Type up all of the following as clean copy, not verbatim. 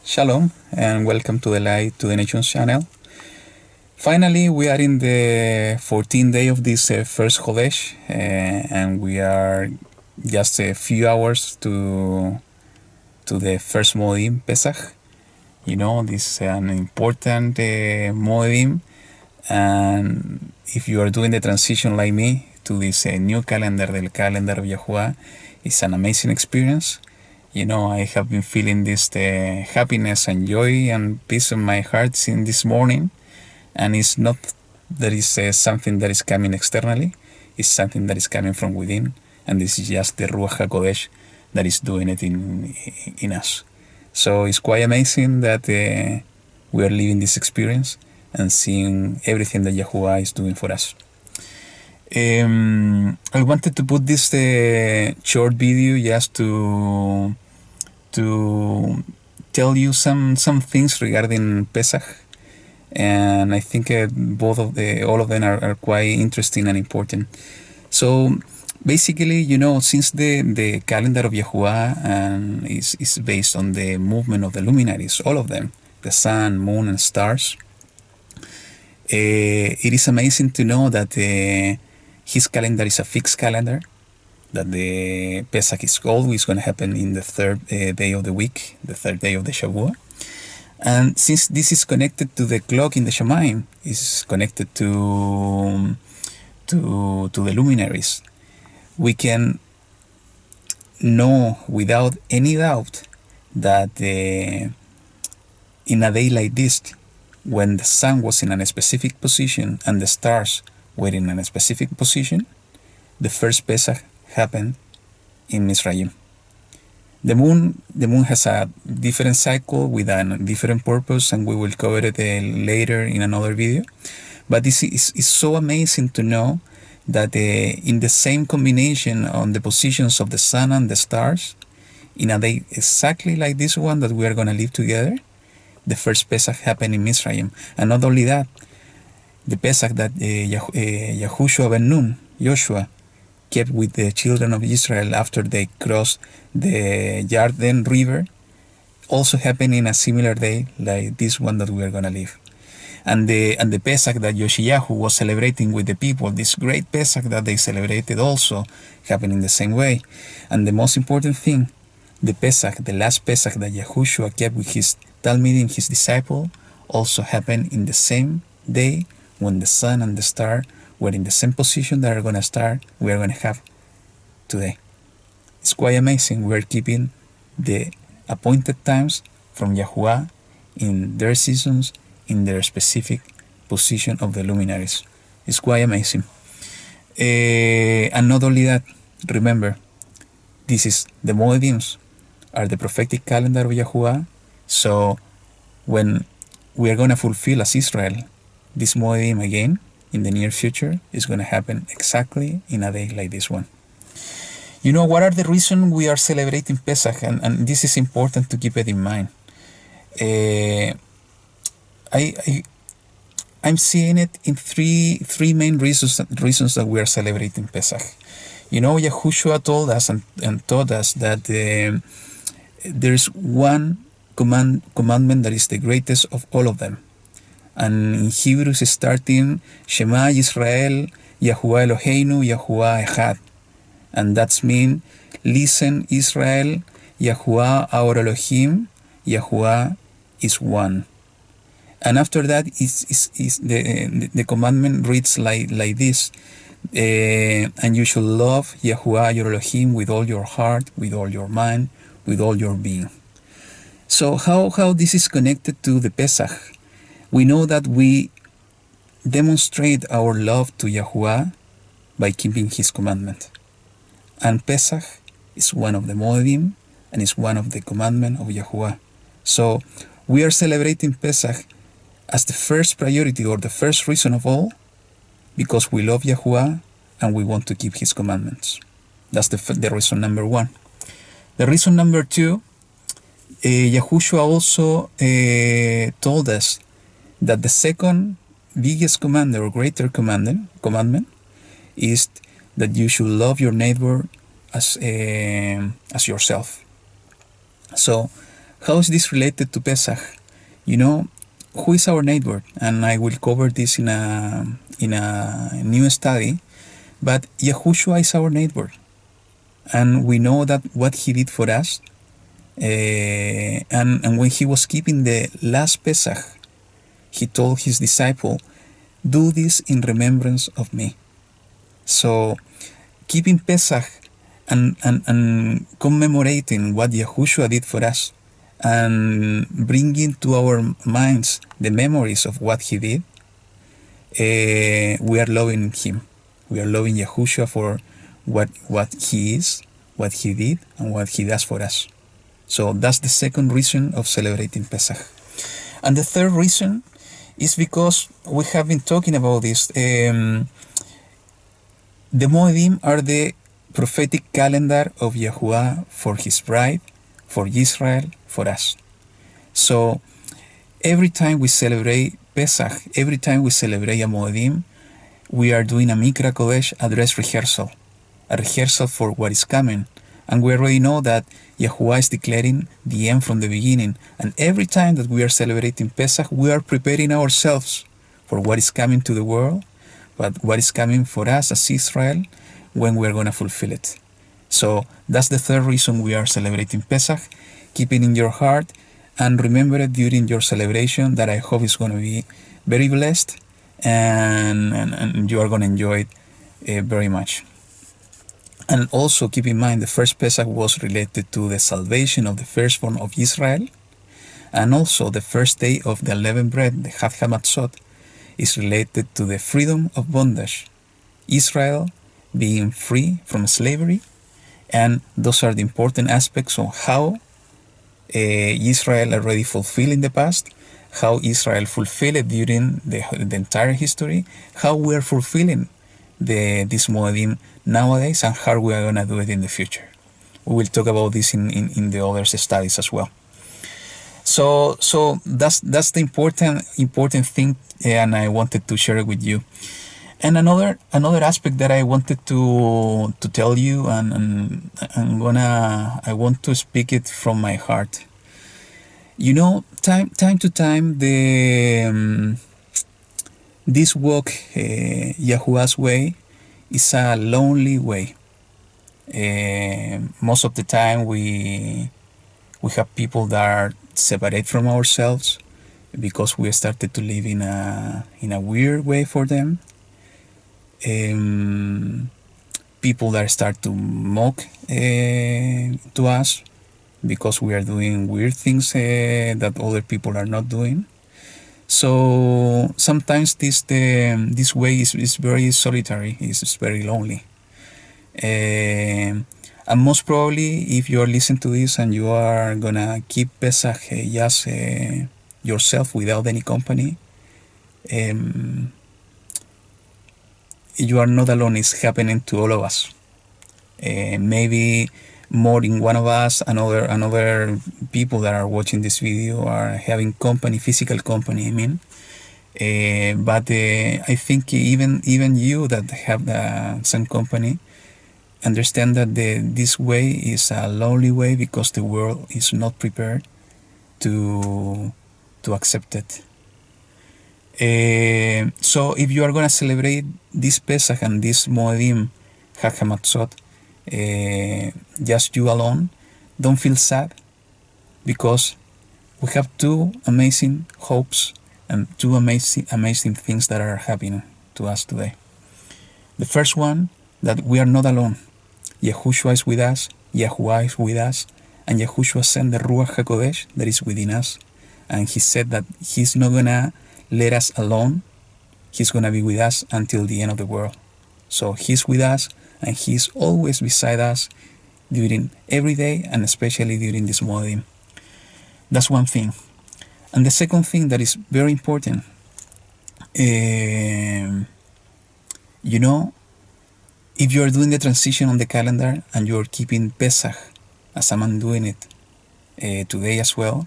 Shalom and welcome to the Light to the Nations channel. Finally, we are in the 14th day of this first Chodesh, and we are just a few hours to the first Moedim, Pesach. You know, this is an important Moedim, and if you are doing the transition like me to this new calendar, the calendar of YaHuWaH, it's an amazing experience. You know, I have been feeling this happiness and joy and peace in my heart since this morning. And it's not that it's something that is coming externally. It's something that is coming from within. And this is just the Ruach HaKodesh that is doing it in us. So it's quite amazing that we are living this experience and seeing everything that YaHuWaH is doing for us. I wanted to put this short video just to tell you some things regarding Pesach, and I think all of them are quite interesting and important. So basically, you know, since the calendar of YaHuWaH is based on the movement of the luminaries, all of them, the sun, moon, and stars, it is amazing to know that his calendar is a fixed calendar, that the Pesach is always going to happen in the third day of the week, the third day of the Shavuot. And since this is connected to the clock in the Shamayim, is connected to the luminaries, we can know without any doubt that in a day like this, when the sun was in a specific position and the stars were in a specific position, the first Pesach happened in Mizraim. The moon has a different cycle with a different purpose, and we will cover it later in another video. But this is so amazing to know that in the same combination on the positions of the sun and the stars, in a day exactly like this one that we are going to live together, the first Pesach happened in Mizraim. And not only that, the Pesach that Yahushua ben Nun, Joshua, kept with the children of Israel after they crossed the Jordan River, also happened in a similar day like this one that we are going to live. And the Pesach that Yoshiyahu was celebrating with the people, this great Pesach that they celebrated, also happened in the same way. And the most important thing, the Pesach, the last Pesach that Yahushua kept with his Talmidim, his disciple, also happened in the same day when the sun and the star were in the same position that we are going to have today. It's quite amazing. We're keeping the appointed times from YaHuWaH in their seasons, in their specific position of the luminaries. It's quite amazing. And not only that, remember, this is the Moedims are the prophetic calendar of YaHuWaH. So when we are going to fulfill as Israel this Moedim again in the near future, is going to happen exactly in a day like this one. You know, what are the reasons we are celebrating Pesach? And this is important to keep it in mind. I'm seeing it in three main reasons that we are celebrating Pesach. You know, Yahushua told us and taught us that there is one commandment that is the greatest of all of them. And in Hebrew is starting Shema Yisrael, YaHuWaH Eloheinu, YaHuWaH Echad. And that's mean, listen Israel, YaHuWaH our Elohim, YaHuWaH is one. And after that is the commandment reads like this, and you shall love YaHuWaH your Elohim with all your heart, with all your mind, with all your being. So how this is connected to the Pesach? We know that we demonstrate our love to YaHuWaH by keeping his commandment. And Pesach is one of the Moedim and is one of the commandments of YaHuWaH. So we are celebrating Pesach as the first priority or the first reason of all, because we love YaHuWaH and we want to keep his commandments. That's the reason number one. The reason number two, Yahushua also told us that the second biggest commandment or greater commandment is that you should love your neighbor as yourself. So How is this related to Pesach? You know, who is our neighbor? And I will cover this in a new study. But YaHuWaH is our neighbor, and we know that what he did for us. And when he was keeping the last Pesach, he told his disciple, "Do this in remembrance of me." So, keeping Pesach and commemorating what YaHuWaH did for us, and bringing to our minds the memories of what he did, we are loving him. We are loving YaHuWaH for what he is, what he did, and what he does for us. So that's the second reason of celebrating Pesach. And the third reason is because we have been talking about this. The Moedim are the prophetic calendar of YaHuWaH for his bride, for Israel, for us. So every time we celebrate Pesach, every time we celebrate a Moedim, we are doing a Mikra Kodesh, a dress rehearsal, a rehearsal for what is coming. And we already know that YaHuWaH is declaring the end from the beginning. And every time that we are celebrating Pesach, we are preparing ourselves for what is coming to the world, but what is coming for us as Israel when we are going to fulfill it. So that's the third reason we are celebrating Pesach. Keep it in your heart and remember it during your celebration, that I hope it's going to be very blessed and you are going to enjoy it very much. And also keep in mind, the first Pesach was related to the salvation of the firstborn of Israel, and also the first day of the unleavened bread, the Chag Sameach, is related to the freedom of bondage, Israel being free from slavery. And those are the important aspects of how Israel already fulfilled in the past, how Israel fulfilled it during the entire history, how we are fulfilling this Moedim nowadays, and how we are going to do it in the future. We will talk about this in the other studies as well. So that's the important thing, and I wanted to share it with you. And another aspect that I wanted to tell you, and I want to speak it from my heart. You know, time to time, this walk, YaHuWaH's way, is a lonely way. Most of the time, we have people that are separate from ourselves because we started to live in a weird way for them. People that start to mock to us because we are doing weird things that other people are not doing. So sometimes this way is very solitary, it's very lonely. And most probably, if you are listening to this and you are gonna keep Pesach just yourself without any company, you are not alone. It's happening to all of us. Maybe more than one of us, another people that are watching this video are having company, physical company, I mean. But I think even you that have some company understand that this way is a lonely way because the world is not prepared to accept it. So if you are going to celebrate this Pesach and this Moedim Chag Sameach, just you alone, don't feel sad, because we have two amazing hopes and two amazing things that are happening to us today. The first one, that we are not alone. YaHuWaH is with us, YaHuWaH is with us, and YaHuWaH sent the Ruach HaKodesh that is within us, and he said that he's not gonna let us alone. He's gonna be with us until the end of the world. So he's with us, and he's always beside us during every day, and especially during this Moedim. That's one thing. And the second thing that is very important, you know, if you are doing the transition on the calendar and you are keeping Pesach, as I'm doing it today as well,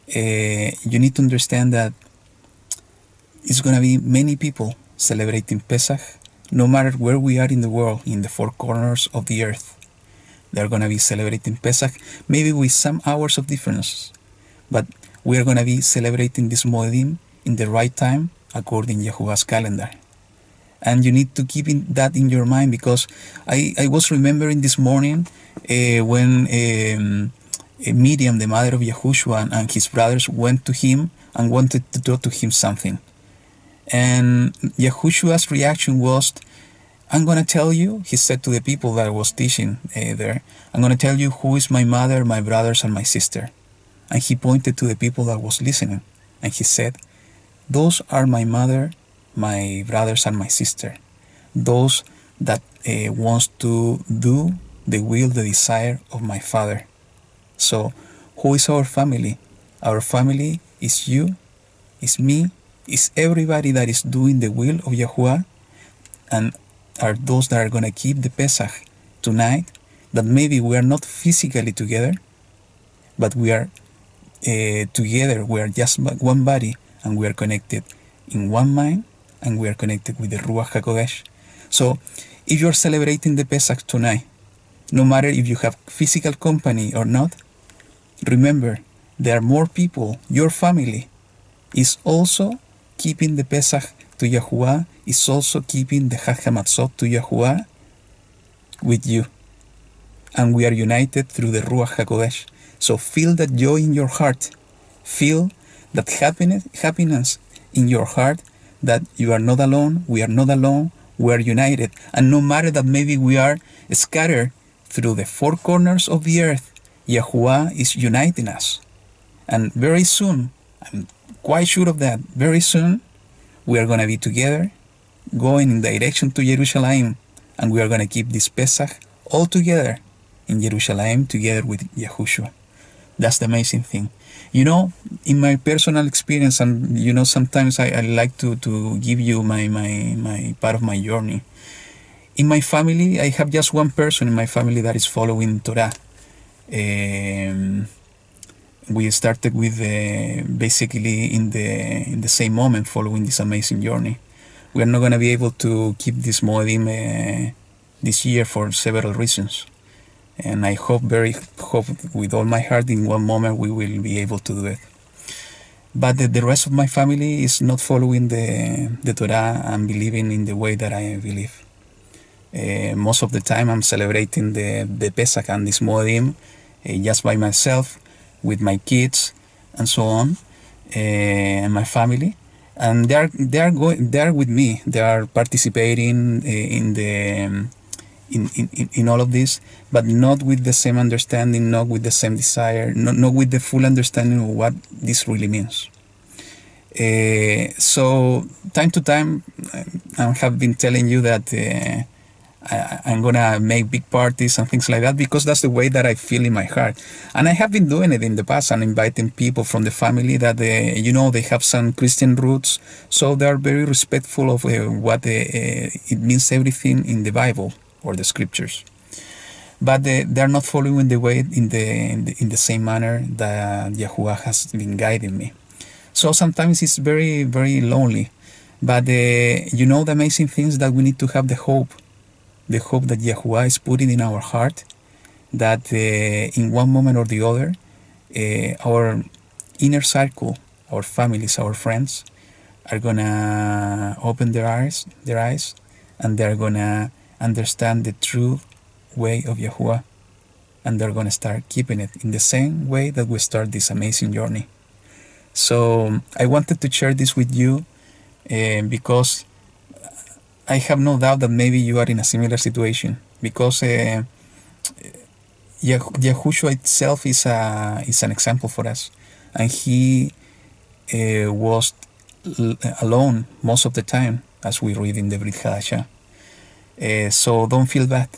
you need to understand that it's going to be many people celebrating Pesach, no matter where we are in the world, in the four corners of the earth. They're going to be celebrating Pesach, maybe with some hours of difference. But we're going to be celebrating this Moedim in the right time according to YaHuWaH's calendar. And you need to keep that in your mind, because I was remembering this morning when Miriam, the mother of Yahushua, and his brothers went to him and wanted to talk to him something. And Yahushua's reaction was, I'm going to tell you, he said to the people that I was teaching there, I'm going to tell you who is my mother, my brothers, and my sister. And he pointed to the people that was listening. And he said, those are my mother, my brothers, and my sister. Those that wants to do the will, the desire of my Father. So, who is our family? Our family is you, is me, is everybody that is doing the will of YaHuWaH, and are those that are going to keep the Pesach tonight, that maybe we are not physically together, but we are together, we are just one body, and we are connected in one mind, and we are connected with the Ruach HaKodesh. So, if you are celebrating the Pesach tonight, no matter if you have physical company or not, remember, there are more people. Your family is also keeping the Pesach to YaHuWaH, is also keeping the Chag Sameach to YaHuWaH with you. And we are united through the Ruach HaKodesh. So feel that joy in your heart. Feel that happiness in your heart, that you are not alone, we are not alone, we are united. And no matter that maybe we are scattered through the four corners of the earth, YaHuWaH is uniting us. And very soon, I'm quite sure of that, very soon, we are going to be together, going in direction to Jerusalem, and we are going to keep this Pesach all together in Jerusalem, together with Yahushua. That's the amazing thing. You know, in my personal experience, and you know, sometimes I like to give you my part of my journey. In my family, I have just one person in my family that is following Torah. We started with basically in the same moment, following this amazing journey. We are not going to be able to keep this Moedim this year for several reasons. And I hope with all my heart, in one moment we will be able to do it. But the rest of my family is not following the Torah and believing in the way that I believe. Most of the time I'm celebrating the Pesach and this Moedim just by myself, with my kids and so on, and my family. And they are with me. They are participating in all of this, but not with the same understanding, not with the same desire, not with the full understanding of what this really means. So time to time, I have been telling you that I'm gonna make big parties and things like that, because that's the way that I feel in my heart. And I have been doing it in the past, and inviting people from the family that they have some Christian roots, so they are very respectful of what it means, everything in the Bible or the scriptures. But they are not following the way in the same manner that YaHuWaH has been guiding me. So sometimes it's very, very lonely. But the amazing things that we need to have the hope that YaHuWaH is putting in our heart, that in one moment or the other, our inner circle, our families, our friends, are gonna open their eyes, and they're gonna understand the true way of YaHuWaH, and they're gonna start keeping it in the same way that we start this amazing journey. So I wanted to share this with you because I have no doubt that maybe you are in a similar situation, because Yahushua itself is an example for us, and he was alone most of the time, as we read in the Brit Hadashah. So don't feel bad.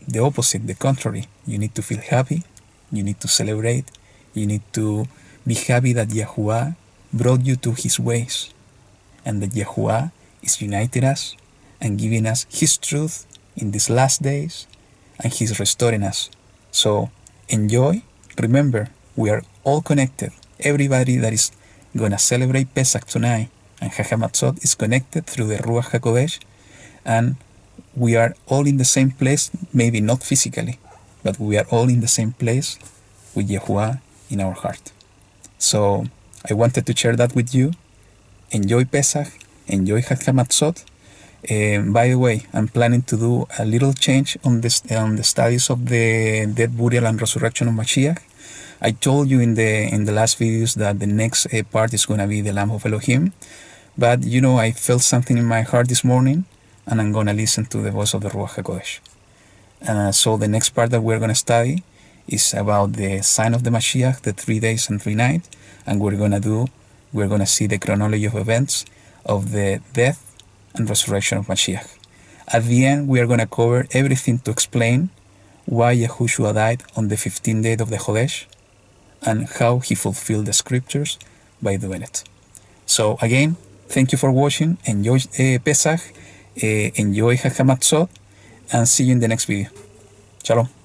The opposite, the contrary. You need to feel happy. You need to celebrate. You need to be happy that YaHuWaH brought you to his ways, and that YaHuWaH is united us and giving us his truth in these last days, and he's restoring us. So enjoy. Remember, we are all connected. Everybody that is going to celebrate Pesach tonight and Chag Sameach is connected through the Ruach HaKodesh, and we are all in the same place, maybe not physically, but we are all in the same place with YaHuWaH in our heart. So I wanted to share that with you. Enjoy Pesach, enjoy Chag Sameach. By the way, I'm planning to do a little change on the studies of the death, burial, and resurrection of Mashiach. I told you in the last videos that the next part is going to be the Lamb of Elohim, but I felt something in my heart this morning, and I'm going to listen to the voice of the Ruach HaKodesh. So the next part that we're going to study is about the sign of the Mashiach, the 3 days and 3 nights, and we're going to see the chronology of events of the death and resurrection of Mashiach. At the end, we are going to cover everything to explain why Yahushua died on the 15th day of the Chodesh and how he fulfilled the scriptures by doing it. So again, thank you for watching. Enjoy Pesach, enjoy Chag Sameach, and see you in the next video. Shalom.